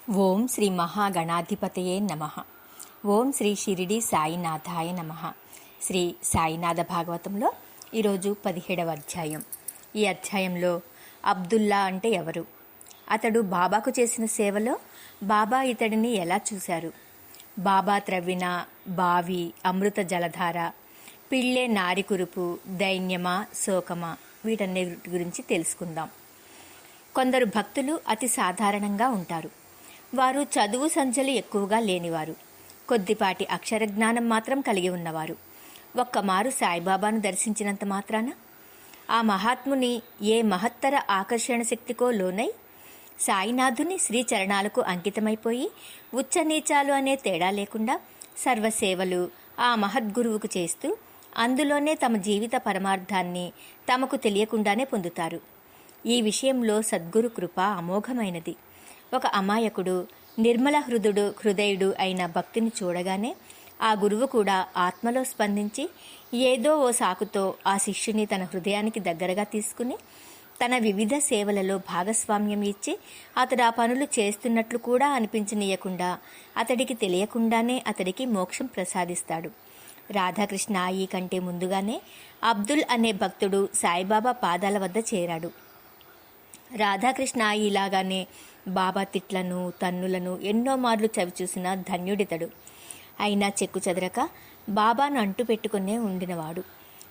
ఓం శ్రీ మహాగణాధిపతయే నమః. ఓం శ్రీ షిరిడి సాయినాథాయ నమః. శ్రీ సాయినాథ భాగవతంలో ఈరోజు 17వ అధ్యాయం. ఈ అధ్యాయంలో అబ్దుల్లా అంటే ఎవరు, అతడు బాబాకు చేసిన సేవలో బాబా ఇతడిని ఎలా చూశారు, బాబా త్రవ్విన బావి అమృత జలధార, పిళ్ళే నారికురుపు, దైన్యమా శోకమా, వీటన్నిటి గురించి తెలుసుకుందాం. కొందరు భక్తులు అతి సాధారణంగా ఉంటారు. వారు చదువు సంచలు ఎక్కువగా లేనివారు, కొద్దిపాటి అక్షర జ్ఞానం మాత్రం కలిగి ఉన్నవారు. ఒక్కమారు సాయిబాబాను దర్శించినంత మాత్రాన ఆ మహాత్ముని ఏ మహత్తర ఆకర్షణ శక్తికో లోనై సాయినాథుని శ్రీచరణాలకు అంకితమైపోయి ఉచ్చనీచాలు అనే తేడా లేకుండా సర్వసేవలు ఆ మహద్గురువుకు చేస్తూ అందులోనే తమ జీవిత పరమార్థాన్ని తమకు తెలియకుండానే పొందుతారు. ఈ విషయంలో సద్గురు కృప అమోఘమైనది. ఒక అమాయకుడు నిర్మల హృదయుడు అయిన భక్తిని చూడగానే ఆ గురువు కూడా ఆత్మలో స్పందించి ఏదో ఓ సాకుతో ఆ శిష్యుని తన హృదయానికి దగ్గరగా తీసుకుని తన వివిధ సేవలలో భాగస్వామ్యం ఇచ్చి అతడు ఆ పనులు చేస్తున్నట్లు కూడా అనిపించనీయకుండా అతడికి తెలియకుండానే అతడికి మోక్షం ప్రసాదిస్తాడు. రాధాకృష్ణ ఈ కంటే ముందుగానే అబ్దుల్ అనే భక్తుడు సాయిబాబా పాదాల వద్ద చేరాడు. రాధాకృష్ణ ఇలాగానే బాబా తిట్లను తన్నులను ఎన్నో మార్లు చవిచూసిన ధన్యుడితడు. అయినా చెక్కు చెదరక బాబాను అంటు పెట్టుకునే ఉండినవాడు.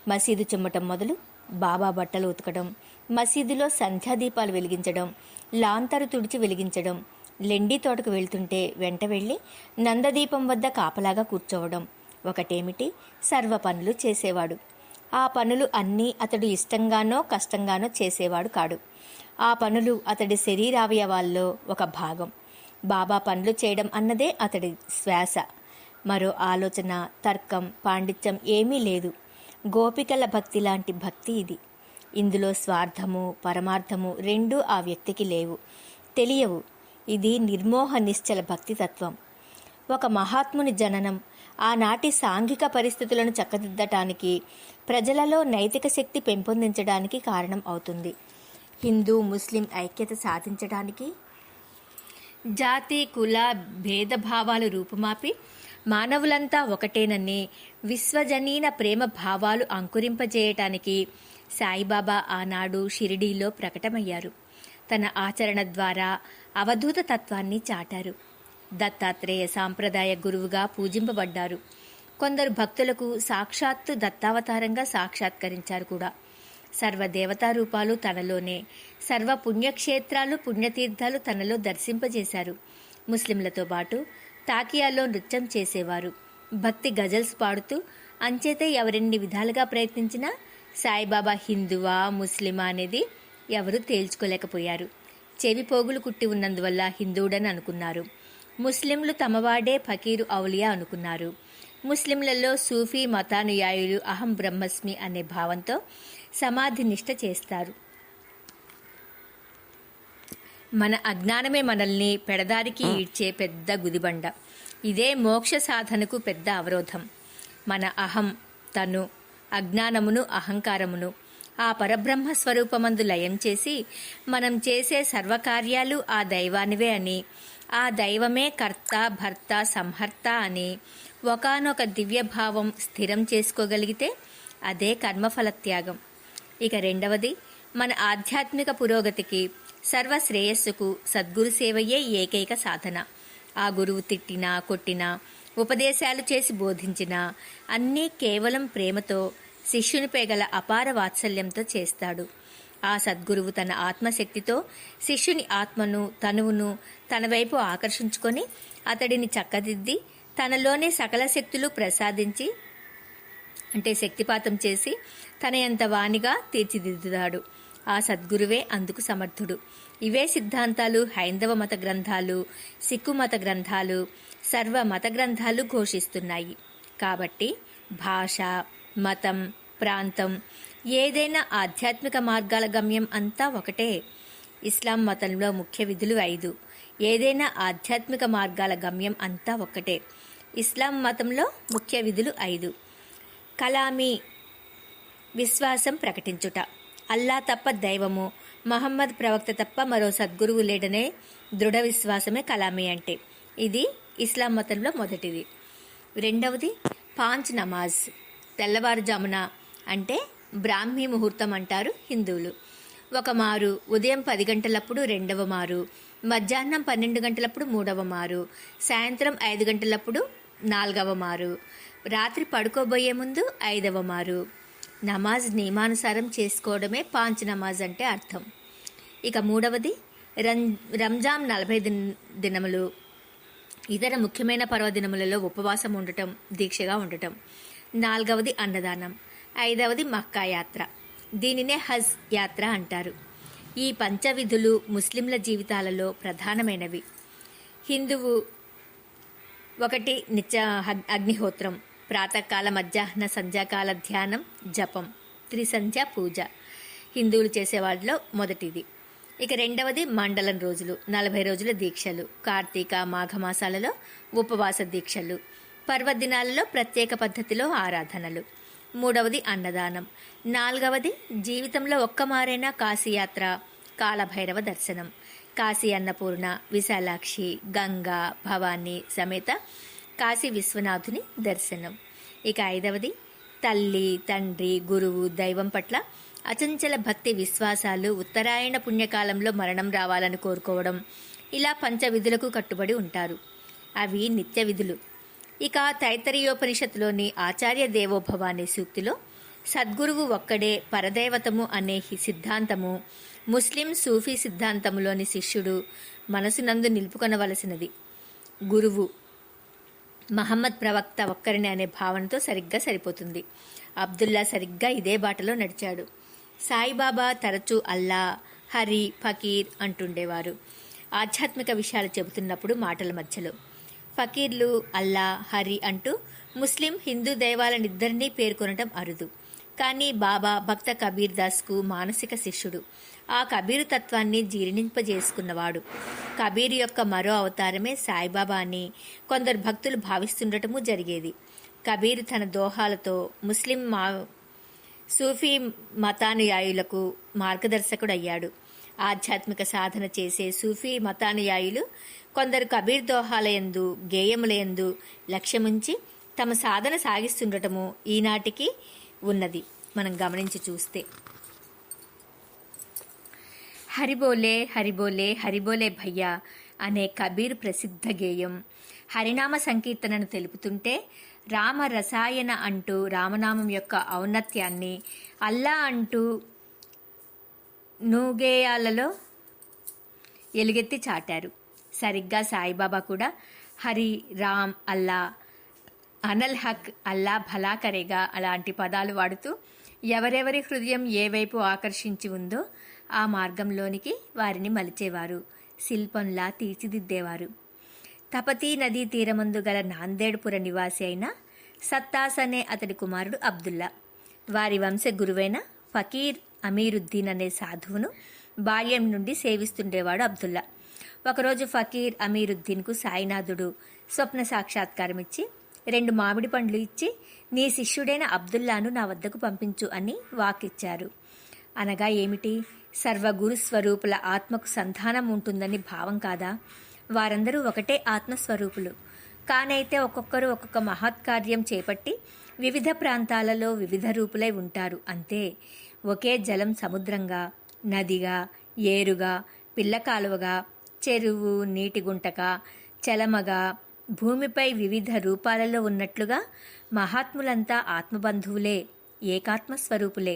మసీదు చెమ్మటం మొదలు బాబా బట్టలు ఉతకడం, మసీదులో సంధ్యాదీపాలు వెలిగించడం, లాంతరు తుడిచి వెలిగించడం, లెండి తోటకు వెళ్తుంటే వెంట వెళ్ళి నందదీపం వద్ద కాపలాగా కూర్చోవడం, ఒకటేమిటి సర్వ పనులు చేసేవాడు. ఆ పనులు అన్నీ అతడు ఇష్టంగానో కష్టంగానో చేసేవాడు కాడు. ఆ పనులు అతడి శరీరావయవాల్లో ఒక భాగం. బాబా పనులు చేయడం అన్నదే అతడి శ్వాస. మరో ఆలోచన, తర్కం, పాండిత్యం ఏమీ లేదు. గోపికల భక్తి లాంటి భక్తి ఇది. ఇందులో స్వార్థము పరమార్థము రెండూ ఆ వ్యక్తికి లేవు, తెలియవు. ఇది నిర్మోహ నిశ్చల భక్తి తత్వం. ఒక మహాత్ముని జననం ఆనాటి సాంఘిక పరిస్థితులను చక్కదిద్దటానికి, ప్రజలలో నైతిక శక్తి పెంపొందించడానికి కారణం అవుతుంది. హిందూ ముస్లిం ఐక్యత సాధించడానికి, జాతి కుల భేదభావాలు రూపుమాపి మానవులంతా ఒకటేనని విశ్వజనీన ప్రేమ భావాలు అంకురింపజేయటానికి సాయిబాబా ఆనాడు షిరిడీలో ప్రకటమయ్యారు. తన ఆచరణ ద్వారా అవధూత తత్వాన్ని చాటారు. దత్తాత్రేయ సాంప్రదాయ గురువుగా పూజింపబడ్డారు. కొందరు భక్తులకు సాక్షాత్తు దత్తావతారంగా సాక్షాత్కరించారు కూడా. సర్వదేవతా రూపాలు తనలోనే, సర్వ పుణ్యక్షేత్రాలు పుణ్యతీర్థాలు తనలో దర్శింపజేశారు. ముస్లింలతో పాటు తాకియాలో నృత్యం చేసేవారు. భక్తి గజల్స్ పాడుతూ అంచేతే ఎవరెన్ని విధాలుగా ప్రయత్నించినా సాయిబాబా హిందువా ముస్లిమా అనేది ఎవరూ తేల్చుకోలేకపోయారు. చెవి పోగులు కుట్టి ఉన్నందువల్ల హిందువుడని అనుకున్నారు. ముస్లింలు తమవాడే ఫకీరు ఔలియా అనుకున్నారు. ముస్లింలలో సూఫీ మతానుయాయులు అహం బ్రహ్మస్మి అనే భావంతో సమాధి నిష్ఠ చేస్తారు. మన అజ్ఞానమే మనల్ని పెడదారికి ఈడ్చే పెద్ద గుదిబండ. ఇదే మోక్ష సాధనకు పెద్ద అవరోధం. మన అహం, తను, అజ్ఞానమును అహంకారమును ఆ పరబ్రహ్మ స్వరూపమందు లయం చేసి మనం చేసే సర్వకార్యాలు ఆ దైవానివే అని, ఆ దైవమే కర్త భర్త సంహర్త అని ఒకానొక దివ్యభావం స్థిరం చేసుకోగలిగితే అదే కర్మఫల త్యాగం. ఇక రెండవది, మన ఆధ్యాత్మిక పురోగతికి సర్వశ్రేయస్సుకు సద్గురు సేవయే ఏకైక సాధన. ఆ గురువు తిట్టినా కొట్టినా ఉపదేశాలు చేసి బోధించినా అన్నీ కేవలం ప్రేమతో, శిష్యునిపై గల అపార వాత్సల్యంతో చేస్తాడు. ఆ సద్గురువు తన ఆత్మశక్తితో శిష్యుని ఆత్మను తనువును తన వైపు ఆకర్షించుకొని అతడిని చక్కదిద్ది తనలోనే సకల శక్తులు ప్రసాదించి, అంటే శక్తిపాతం చేసి తన ఎంత వాణిగా తీర్చిదిద్దుతాడు. ఆ సద్గురువే అందుకు సమర్థుడు. ఇవే సిద్ధాంతాలు హైందవ మత గ్రంథాలు, సిక్కు మత గ్రంథాలు, సర్వ మత గ్రంథాలు ఘోషిస్తున్నాయి. కాబట్టి భాష, మతం, ప్రాంతం ఏదైనా ఆధ్యాత్మిక మార్గాల గమ్యం అంతా ఒకటే. ఇస్లాం మతంలో ముఖ్య విధులు 5. ఏదైనా ఆధ్యాత్మిక మార్గాల గమ్యం అంతా ఒక్కటే. ఇస్లాం మతంలో ముఖ్య విధులు 5. కలామీ విశ్వాసం ప్రకటించుట, అల్లా తప్ప దైవము మహమ్మద్ ప్రవక్త తప్ప మరో సద్గురువు లేడనే దృఢ విశ్వాసమే కలామీ అంటే. ఇది ఇస్లాం మతంలో మొదటిది. రెండవది పాంచ్ నమాజ్, తెల్లవారుజామున అంటే బ్రాహ్మీ ముహూర్తం అంటారు హిందువులు. ఒక మారు ఉదయం 10 గంటలప్పుడు రెండవ మారు, మధ్యాహ్నం 12 గంటలప్పుడు మూడవ మారు, సాయంత్రం 5 గంటలప్పుడు 4వ మారు, రాత్రి పడుకోబోయే ముందు 5వ మారు. నమాజ్ నియమానుసారం చేసుకోవడమే పాంచ్ నమాజ్ అంటే అర్థం. ఇక మూడవది రంజాన్ 40 దినములు, ఇతర ముఖ్యమైన పర్వదినములలో ఉపవాసం ఉండటం, దీక్షగా ఉండటం. 4వది అన్నదానం. 5వది మక్కా యాత్ర, దీనినే హజ్ యాత్ర అంటారు. ఈ పంచవిధులు ముస్లింల జీవితాలలో ప్రధానమైనవి. హిందువు 1 నిత్య అగ్నిహోత్రం, ప్రాతకాల మధ్యాహ్న సంధ్యాకాల ధ్యానం, జపం, త్రిసంధ్య పూజ హిందువులు చేసే వాటిలో మొదటిది. ఇక రెండవది మండలం రోజులు, 40 రోజుల దీక్షలు, కార్తీక మాఘమాసాలలో ఉపవాస దీక్షలు, పర్వదినాలలో ప్రత్యేక పద్ధతిలో ఆరాధనలు. 3వది అన్నదానం. 4వది జీవితంలో ఒక్కమారైనా కాశీయాత్ర, కాలభైరవ దర్శనం, కాశీ అన్నపూర్ణ, విశాలాక్షి, గంగా, భవానీ సమేత కాశీ విశ్వనాథుని దర్శనం. ఇక 5వది తల్లి, తండ్రి, గురువు, దైవం పట్ల అచంచల భక్తి విశ్వాసాలు, ఉత్తరాయణ పుణ్యకాలంలో మరణం రావాలని కోరుకోవడం. ఇలా పంచవిధులకు కట్టుబడి ఉంటారు. అవి నిత్య విధులు. ఇక తైత్తరీయోపనిషత్తులోని ఆచార్య దేవోభవ అనే సూక్తిలో సద్గురువు ఒక్కడే పరదైవతము అనే సిద్ధాంతము ముస్లిం సూఫీ సిద్ధాంతములోని శిష్యుడు మనసునందు నిలుపుకొనవలసినది. గురువు మహమ్మద్ ప్రవక్త ఒక్కరిని అనే భావనతో సరిగ్గా సరిపోతుంది. అబ్దుల్లా సరిగ్గా ఇదే బాటలో నడిచాడు. సాయిబాబా తరచూ అల్లా, హరి, ఫకీర్ అంటుండేవారు ఆధ్యాత్మిక విషయాలు చెబుతున్నప్పుడు మాటల మధ్యలో. ఫకీర్లు, అల్లా, హరి అంటూ ముస్లిం, హిందూ దైవాలనిద్దరినీ పేర్కొనటం అరుదు. కానీ బాబా భక్త కబీర్ దాస్కు మానసిక శిష్యుడు. ఆ కబీరు తత్వాన్ని జీర్ణింపజేసుకున్నవాడు. కబీర్ యొక్క మరో అవతారమే సాయిబాబా అని కొందరు భక్తులు భావిస్తుండటము జరిగేది. కబీర్ తన దోహాలతో ముస్లిం సూఫీ మతానుయాయులకు మార్గదర్శకుడయ్యాడు. ఆధ్యాత్మిక సాధన చేసే సూఫీ మతానుయాయులు కొందరు కబీర్ దోహాలయందు, గేయములయందు లక్ష్యముంచి తమ సాధన సాగిస్తుండటము ఈనాటికి ఉన్నది మనం గమనించి చూస్తే. హరిబోలే హరిబోలే హరిబోలే భయ్యా అనే కబీర్ ప్రసిద్ధ గేయం హరినామ సంకీర్తనను తెలుపుతుంటే, రామ రసాయన అంటూ రామనామం యొక్క ఔన్నత్యాన్ని, అల్లా అంటూ నూగేయాలలో ఎలుగెత్తి చాటారు. సరిగ్గా సాయిబాబా కూడా హరి, రామ్, అల్లా, అనల్ హక్, అల్లా భలా కరేగా అలాంటి పదాలు వాడుతూ ఎవరెవరి హృదయం ఏ వైపు ఆకర్షించి ఉందో ఆ మార్గంలోనికి వారిని మలిచేవారు, శిల్పంలా తీర్చిదిద్దేవారు. తపతీ నదీ తీరమందు గల నాందేడ్పుర నివాసి అయిన సత్తాస్ అనే అతడి కుమారుడు అబ్దుల్లా. వారి వంశ గురువైన ఫకీర్ అమీరుద్దీన్ అనే సాధువును బాల్యం నుండి సేవిస్తుండేవాడు అబ్దుల్లా. ఒకరోజు ఫకీర్ అమీరుద్దీన్కు సాయినాథుడు స్వప్న సాక్షాత్కారం ఇచ్చి 2 మామిడి పండ్లు ఇచ్చి, నీ శిష్యుడైన అబ్దుల్లాను నా వద్దకు పంపించు అని వాకిచ్చారు. అనగా ఏమిటి? సర్వగురు స్వరూపుల ఆత్మకు సంధానం ఉంటుందని భావం కాదా? వారందరూ ఒకటే ఆత్మస్వరూపులు. కానైతే ఒక్కొక్కరు ఒక్కొక్క మహత్కార్యం చేపట్టి వివిధ ప్రాంతాలలో వివిధ రూపులై ఉంటారు అంతే. ఒకే జలం సముద్రంగా, నదిగా, ఏరుగా, పిల్లకాలువగా, చెరువు, నీటి గుంటగా, చలమగా, భూమిపై వివిధ రూపాలలో ఉన్నట్లుగా మహాత్ములంతా ఆత్మబంధువులే, ఏకాత్మస్వరూపులే.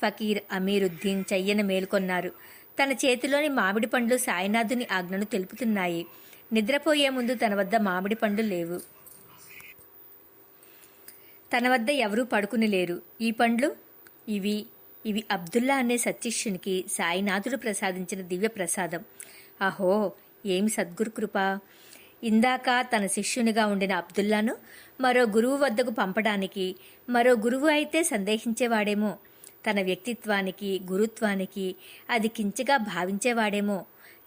ఫకీర్ అమీరుద్దీన్ చెయ్యన మేల్కొన్నారు. తన చేతిలోని మామిడి పండ్లు సాయినాథుని ఆజ్ఞను తెలుపుతున్నాయి. నిద్రపోయే ముందు తన వద్ద మామిడి పండ్లు లేవు. తన వద్ద ఎవరూ పడుకుని లేరు. ఈ పండ్లు ఇవి అబ్దుల్లా అనే సత్శిష్యునికి సాయినాథుడు ప్రసాదించిన దివ్య ప్రసాదం. అహో, ఏమి సద్గురు కృప! ఇందాక తన శిష్యునిగా ఉండిన అబ్దుల్లాను మరో గురువు వద్దకు పంపడానికి మరో గురువు అయితే సందేహించేవాడేమో. తన వ్యక్తిత్వానికి, గురుత్వానికి అది కించిగా భావించేవాడేమో.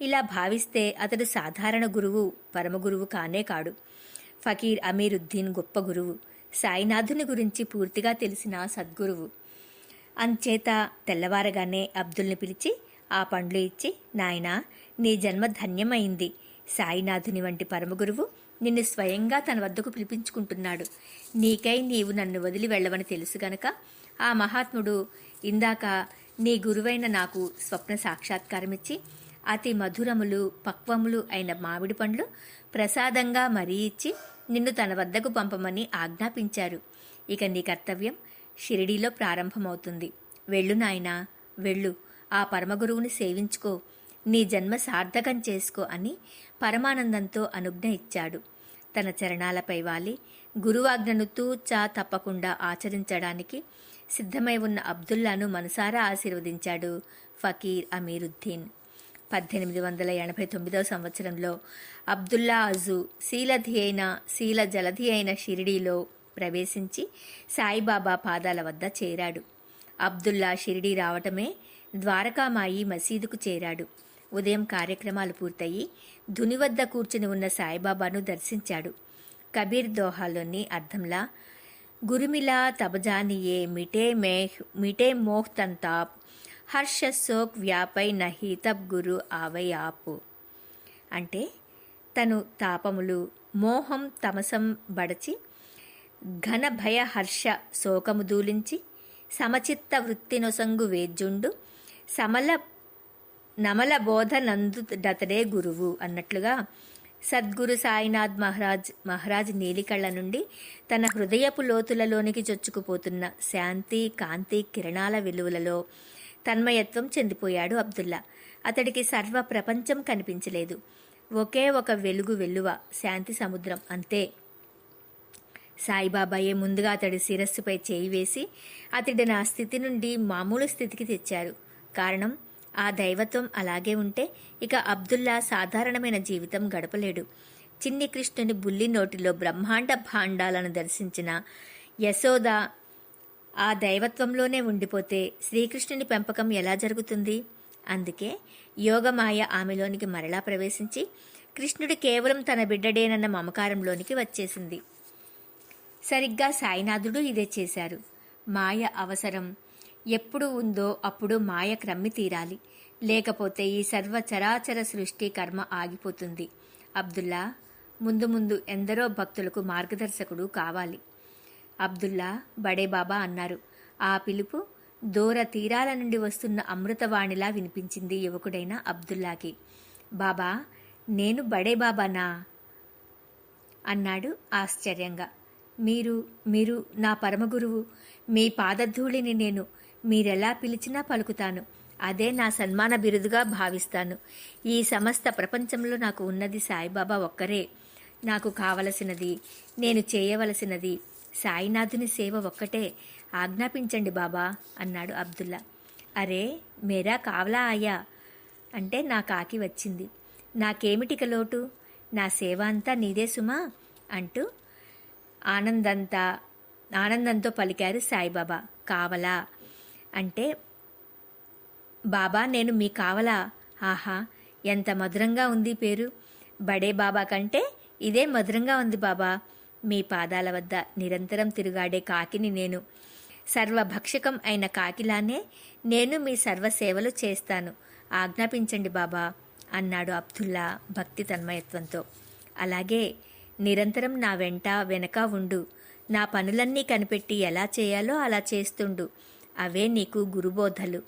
ఇలా భావిస్తే అతడు సాధారణ గురువు, పరమగురువు కానే కాడు. ఫకీర్ అమీరుద్దీన్ గొప్ప గురువు, సాయినాథుని గురించి పూర్తిగా తెలిసిన సద్గురువు. అంచేత తెల్లవారగానే అబ్దుల్ని పిలిచి ఆ పండ్లు ఇచ్చి, నాయనా, నీ జన్మ ధన్యమైంది. సాయినాథుని వంటి పరమగురువు నిన్ను స్వయంగా తన వద్దకు పిలిపించుకుంటున్నాడు. నీకై నీవు నన్ను వదిలి వెళ్ళవని తెలుసు గనక ఆ మహాత్ముడు ఇందాక నీ గురువైన నాకు స్వప్న సాక్షాత్కారమిచ్చి అతి మధురములు పక్వములు అయిన మామిడి పండ్లు ప్రసాదంగా మరీ ఇచ్చి నిన్ను తన వద్దకు పంపమని ఆజ్ఞాపించారు. ఇక నీ కర్తవ్యం షిరిడీలో ప్రారంభమవుతుంది. వెళ్ళు నాయనా, వెళ్ళు. ఆ పరమగురువుని సేవించుకో, నీ జన్మ సార్థకం చేసుకో అని పరమానందంతో అనుజ్ఞ ఇచ్చాడు. తన చరణాలపై వాలి గురువాజ్ఞను తూచా తప్పకుండా ఆచరించడానికి సిద్ధమై ఉన్న అబ్దుల్లాను మనసారా ఆశీర్వదించాడు ఫకీర్ అమీరుద్దీన్. 1889 సంవత్సరంలో అబ్దుల్లా అజు శీల జలధి అయిన షిరిడీలో ప్రవేశించి సాయిబాబా పాదాల వద్ద చేరాడు. అబ్దుల్లా షిరిడీ రావటమే ద్వారకామాయి మసీదుకు చేరాడు. ఉదయం కార్యక్రమాలు పూర్తయి ధుని వద్ద కూర్చుని ఉన్న సాయిబాబాను దర్శించాడు. కబీర్ దోహాలోని అర్థంలా గురుమిలా తబజానియే మిటే మోహ్ తంతాప్ హర్ష శోక్ వ్యాపై నహి తబ్ గురు ఆవై ఆపు. అంటే తను తాపములు మోహం తమసం బడచి ఘన భయ హర్ష శోకము దూలించి సమచిత్త వృత్తినొసంగు వేద్యుండు నమల బోధ నందుడతడే గురువు అన్నట్లుగా సద్గురు సాయినాథ్ మహారాజ్ నీలికళ్ల నుండి తన హృదయపు లోతులలోనికి చొచ్చుకుపోతున్న శాంతి కాంతి కిరణాల వెలువలలో తన్మయత్వం చెందిపోయాడు అబ్దుల్లా. అతడికి సర్వ ప్రపంచం కనిపించలేదు. ఒకే ఒక వెలుగు వెల్లువ, శాంతి సముద్రం, అంతే. సాయిబాబాయే ముందుగా అతడి శిరస్సుపై చేయి వేసి అతడిని ఆ స్థితి నుండి మామూలు స్థితికి తెచ్చారు. కారణం, ఆ దైవత్వం అలాగే ఉంటే ఇక అబ్దుల్లా సాధారణమైన జీవితం గడపలేడు. చిన్ని కృష్ణుని బుల్లి నోటిలో బ్రహ్మాండ భాండాలను దర్శించిన యశోద ఆ దైవత్వంలోనే ఉండిపోతే శ్రీకృష్ణుని పెంపకం ఎలా జరుగుతుంది? అందుకే యోగమాయ ఆమెలోనికి మరలా ప్రవేశించి కృష్ణుడు కేవలం తన బిడ్డడేనన్న మమకారంలోనికి వచ్చేసింది. సరిగ్గా సాయినాథుడు ఇదే చేశారు. మాయ అవసరం ఎప్పుడు ఉందో అప్పుడు మాయ క్రమ్మి తీరాలి, లేకపోతే ఈ సర్వ చరాచర సృష్టి కర్మ ఆగిపోతుంది. అబ్దుల్లా ముందు ముందు ఎందరో భక్తులకు మార్గదర్శకుడు కావాలి. అబ్దుల్లా బడే బాబా అన్నారు. ఆ పిలుపు దూర తీరాల నుండి వస్తున్న అమృతవాణిలా వినిపించింది యువకుడైన అబ్దుల్లాకి. బాబా, నేను బడే బాబానా అన్నాడు ఆశ్చర్యంగా. మీరు నా పరమగురువు. మీ పాదధూళిని నేను మీరెలా పిలిచినా పలుకుతాను. అదే నా సన్మాన బిరుదుగా భావిస్తాను. ఈ సమస్త ప్రపంచంలో నాకు ఉన్నది సాయిబాబా ఒక్కరే. నాకు కావలసినది, నేను చేయవలసినది సాయినాథుని సేవ ఒక్కటే. ఆజ్ఞాపించండి బాబా అన్నాడు అబ్దుల్లా. అరే మేరా కావలా ఆయా అంటే నా కాకి వచ్చింది. నాకేమిటిక లోటు? నా సేవ అంతా నీదే సుమా అంటూ ఆనందంతో పలికారు సాయిబాబా. కావలా అంటే బాబా నేను మీ కావలా. ఆహా, ఎంత మధురంగా ఉంది పేరు. బడే బాబా కంటే ఇదే మధురంగా ఉంది బాబా. మీ పాదాల వద్ద నిరంతరం తిరుగాడే కాకిని నేను. సర్వభక్షకం అయిన కాకిలానే నేను మీ సర్వసేవలు చేస్తాను. ఆజ్ఞాపించండి బాబా అన్నాడు అబ్దుల్లా భక్తి తన్మయత్వంతో. అలాగే నిరంతరం నా వెనక ఉండు. నా పనులన్నీ కనిపెట్టి ఎలా చేయాలో అలా చేస్తుండు. అవే నీకు గురుబోధలు.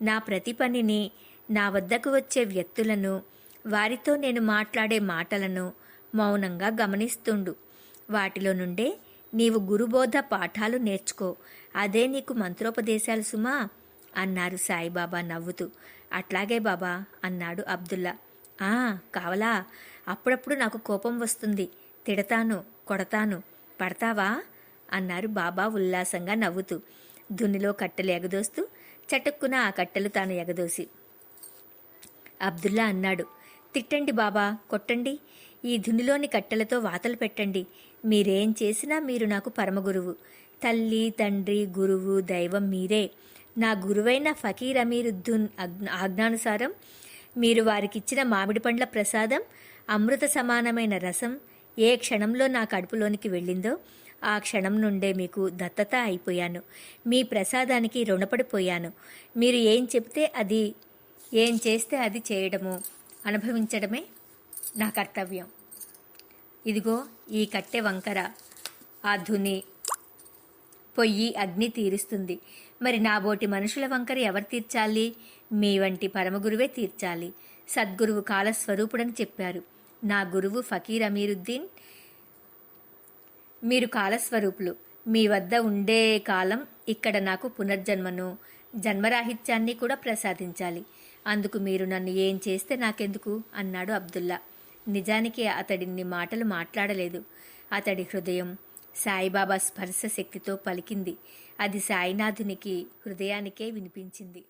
నా ప్రతి పనిని, నా వద్దకు వచ్చే వ్యక్తులను, వారితో నేను మాట్లాడే మాటలను మౌనంగా గమనిస్తుండు. వాటిలో నుండే నీవు గురుబోధ పాఠాలు నేర్చుకో. అదే నీకు మంత్రోపదేశాలు సుమా అన్నారు సాయిబాబా నవ్వుతూ. అట్లాగే బాబా అన్నాడు అబ్దుల్లా. కావలా, అప్పుడప్పుడు నాకు కోపం వస్తుంది. తిడతాను, కొడతాను, పడతావా అన్నారు బాబా ఉల్లాసంగా నవ్వుతూ. దునిలో కట్టెలు ఎగదోస్తూ చటుక్కున ఆ కట్టెలు తాను ఎగదోసి. అబ్దుల్లా అన్నాడు, తిట్టండి బాబా, కొట్టండి. ఈ ధునిలోని కట్టెలతో వాతలు పెట్టండి. మీరేం చేసినా మీరు నాకు పరమగురువు. తల్లి, తండ్రి, గురువు, దైవం మీరే. నా గురువైన ఫకీర్ అమీరుద్దీన్ ఆజ్ఞానుసారం మీరు వారికిచ్చిన మామిడి పండ్ల ప్రసాదం, అమృత సమానమైన రసం ఏ క్షణంలో నా కడుపులోనికి వెళ్ళిందో ఆ క్షణం నుండే మీకు దత్తత అయిపోయాను. మీ ప్రసాదానికి రుణపడిపోయాను. మీరు ఏం చెప్తే అది ఏం చేస్తే అది చేయడము, అనుభవించడమే నా కర్తవ్యం. ఇదిగో ఈ కట్టె వంకర, ఆ ధుని పొయ్యి అగ్ని తీరుస్తుంది. మరి నాబోటి మనుషుల వంకర ఎవరు తీర్చాలి? మీ వంటి పరమగురువే తీర్చాలి. సద్గురువు కాలస్వరూపుడని చెప్పారు. నా గురువు ఫకీర్ అమీరుద్దీన్. మీరు కాలస్వరూపులు. మీ వద్ద ఉండే కాలం ఇక్కడ నాకు పునర్జన్మను, జన్మరాహిత్యాన్ని కూడా ప్రసాదించాలి. అందుకు మీరు నన్ను ఏం చేస్తే నాకెందుకు అన్నాడు అబ్దుల్లా. నిజానికి అతడిన్ని మాటలు మాట్లాడలేదు. అతడి హృదయం సాయిబాబా స్పర్శ శక్తితో పలికింది. అది సాయినాథునికి హృదయానికే వినిపించింది.